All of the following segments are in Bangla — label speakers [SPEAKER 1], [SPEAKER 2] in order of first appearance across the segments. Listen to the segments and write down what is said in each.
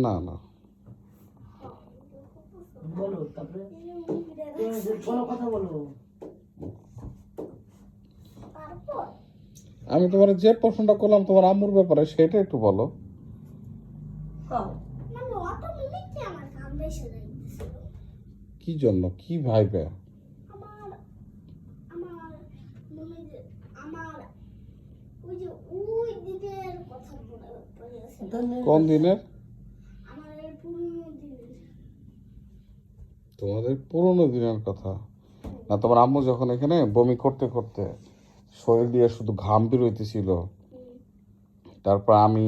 [SPEAKER 1] না না,
[SPEAKER 2] বলো তারপরে কোনো কথা বলো।
[SPEAKER 1] আমি তোমার যে প্রশ্নটা করলাম তোমার আম্মুর ব্যাপারে সেটা একটু বলো। কি জন্য, কি ভাইবে? কোন দিনের? তোমাদের পুরোনো দিনের কথা? না, তোমার আম্মু যখন এখানে বমি করতে করতে শরীর দিয়ে শুধু ঘাম বেরোইতেছিল, তারপর আমি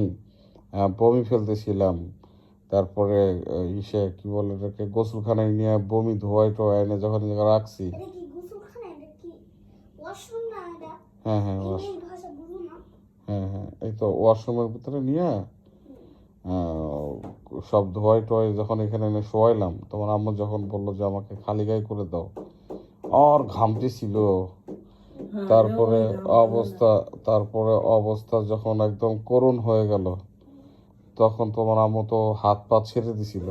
[SPEAKER 1] বমি ফেলতেছিলাম, তারপরে ইসে কি বলে এটাকে, গোসলখানায় নিয়ে বমি ধোয়াই টোয়াই এনে যখন রাখছি। হ্যাঁ হ্যাঁ হ্যাঁ হ্যাঁ, এই তো ওয়াশরুমের ভিতরে নিয়ে সব ধোয়াই টোয়াই যখন এখানে এনে শোয়াইলাম, তোমার আম্মু যখন বললো যে আমাকে খালি গায়ে করে দাও, আর ঘামতেছিল। তারপরে অবস্থা যখন একদম করুণ হয়ে গেল, তখন তোমার আম্মু তো হাত পা ছেড়ে দিছিল।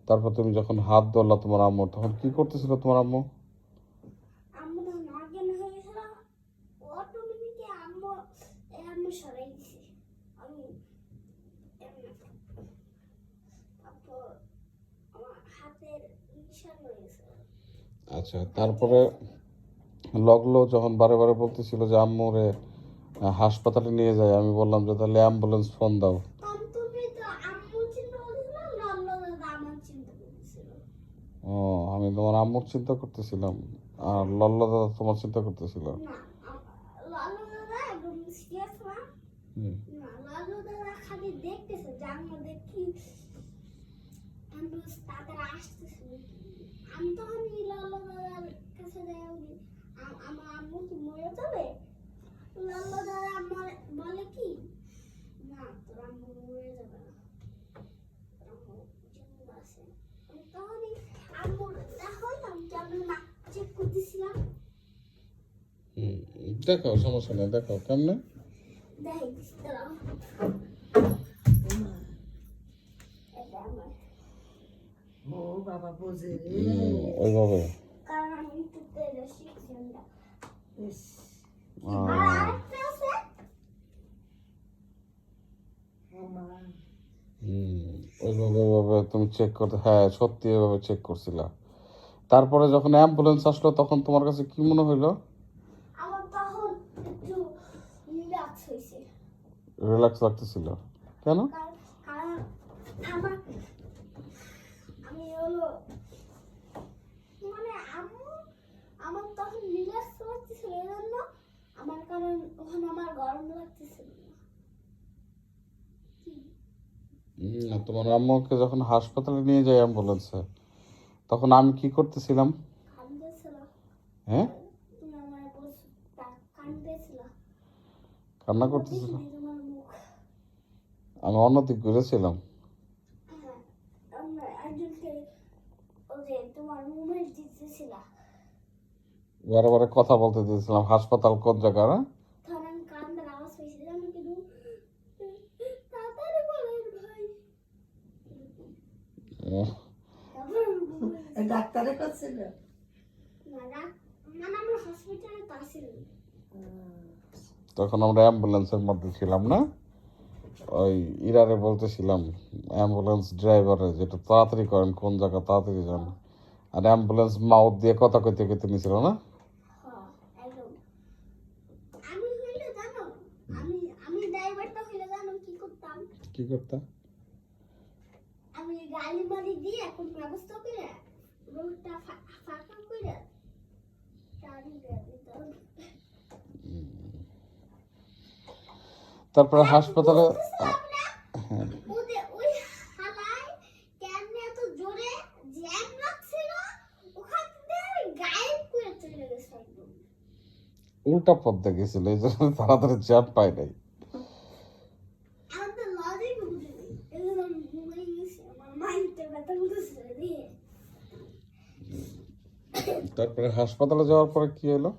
[SPEAKER 1] তারপর তুমি যখন হাত ধরলা তোমার আম্মু, তখন কি করতেছিল তোমার আম্মু? আচ্ছা, তারপরে লগলো যখন বারে বারে বলতেছিল যে আম্মুরে হাসপাতালে নিয়ে যায়, আমি বললাম যে তাহলে অ্যাম্বুলেন্স ফোন দাও। ও, আমি তোমার আম্মুর চিন্তা করতেছিলাম আর লল্লা দাদা তোমার চিন্তা করতেছিল। হুম। দেখো, সমস্যা নেই, দেখো কেমনে।
[SPEAKER 2] ও বাবা বোঝে
[SPEAKER 1] ওইভাবে। ওইভাবে ওইভাবে তুমি চেক করতে, হ্যাঁ সত্যি এভাবে চেক করছিলা। তারপরে যখন অ্যাম্বুলেন্স আসলো তখন তোমার কাছে কি মনে হইলো? রিল্যাক্স লাগতেছিল কেন? তোমার আম্মুকে যখন হাসপাতালে নিয়ে যায় অ্যাম্বুলেন্সে, তখন আমি কি করতেছিলাম? হ্যাঁ, কান্না করতেছিলাম? আমি অন্যদিক ঘুরেছিলাম। বারে বারে কথা বলতে দিয়েছিলাম, হাসপাতাল কোন জায়গা না?
[SPEAKER 2] ডাক্তারে করছিল।
[SPEAKER 1] তখন আমরা অ্যাম্বুলেন্সের মধ্যে ছিলাম না, ওই ইরারে বলতেছিলাম অ্যাম্বুলেন্স ড্রাইভারে যেটা তাড়াতাড়ি করেন, কোন জায়গা তাড়াতাড়ি যান। আর অ্যাম্বুলেন্স মাউথ দিয়ে কথা কইতে কইতে নিছিল না? কি করতা? তারপরে হাসপাতালে উল্টা পথ গেছিল, এই জন্য তাড়াতাড়ি জ্যাম পাই নাই। তারপরে হাসপাতালে যাওয়ার পরে কি হলো?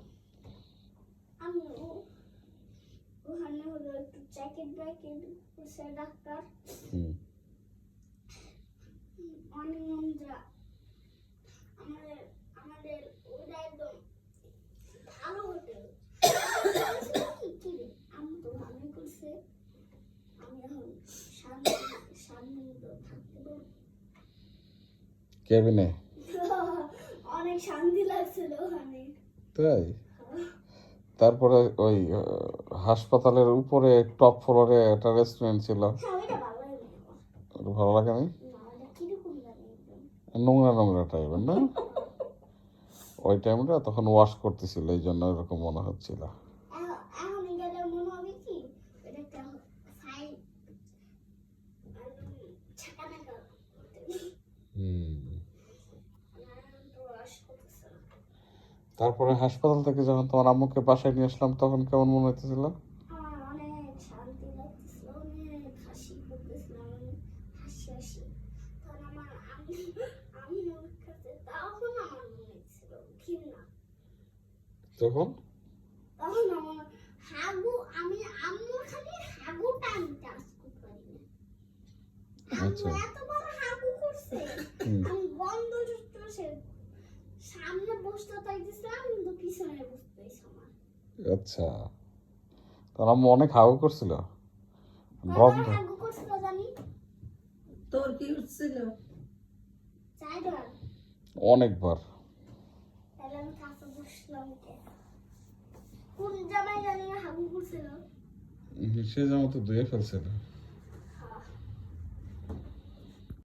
[SPEAKER 3] অনেক নোংরা। আমাদের আমাদের ওটা একদম ভালো হোটেল। কি রে, আমি তো ভালোই করছে। আমি এখন সামনে সামনে তো থাকতে পারবো।
[SPEAKER 1] কেবিনে?
[SPEAKER 3] অনেক শান্তি লাগছিল ওখানে।
[SPEAKER 1] তাই? তারপরে ওই হাসপাতালের উপরে টপ ফ্লোরে একটা রেস্টুরেন্ট ছিল,
[SPEAKER 3] হ্যাঁ, ওইটা ভালো লাগে আমার।
[SPEAKER 1] ওটা ভালো লাগে নাই?
[SPEAKER 3] না, ওটা কিরকম জানি একদম।
[SPEAKER 1] নোংরা নোংরা টাইপের না? ওই টাইমটা তখন ওয়াশ করতেছিল, এই জন্য এরকম মনে হচ্ছিল।
[SPEAKER 3] এখন গেলে মনে হবে কি এটা একটা ফাইল ছাকা নাকা তো আসতেছে না।
[SPEAKER 1] তারপরে হাসপাতাল থেকে যখন তোমার আম্মুকে বাসায় নিয়ে আসলাম তখন কেমন মনে হইতেছিল?
[SPEAKER 3] আমার অনেক শান্তি লাগতেছিল, অনেক হাসি করতেছিল, অনেক হাসি হাসি। তখন আমার আম্মুর কাছে তখন আমার মনে হচ্ছিল ঘৃণা।
[SPEAKER 1] তখন
[SPEAKER 3] তখন আমার হাগু, আমি আম্মুর খালি হাগুটা আমি টাচ করতে পারি না।
[SPEAKER 1] আচ্ছা।
[SPEAKER 3] আম্মু এত বড় হাগু করছে, আমি গন্ধ চুষতেছে। সামনে বসতে চাইতেছিলাম কিন্তু পিছনে বসতেছে আমার।
[SPEAKER 1] আচ্ছা, তোর আম্মু অনেক হাগু করছিল,
[SPEAKER 3] কয়বার
[SPEAKER 1] গন্ধ
[SPEAKER 3] হাগু করছিল জানি?
[SPEAKER 2] তোর কি উঠছিল?
[SPEAKER 3] 4 বার।
[SPEAKER 1] অনেকবার।
[SPEAKER 3] তাহলে আমি কাছে বসলাম কে? কোন জামাই জানি হাগু করছিল?
[SPEAKER 1] সে জামা তো ধুয়ে ফেলছিল।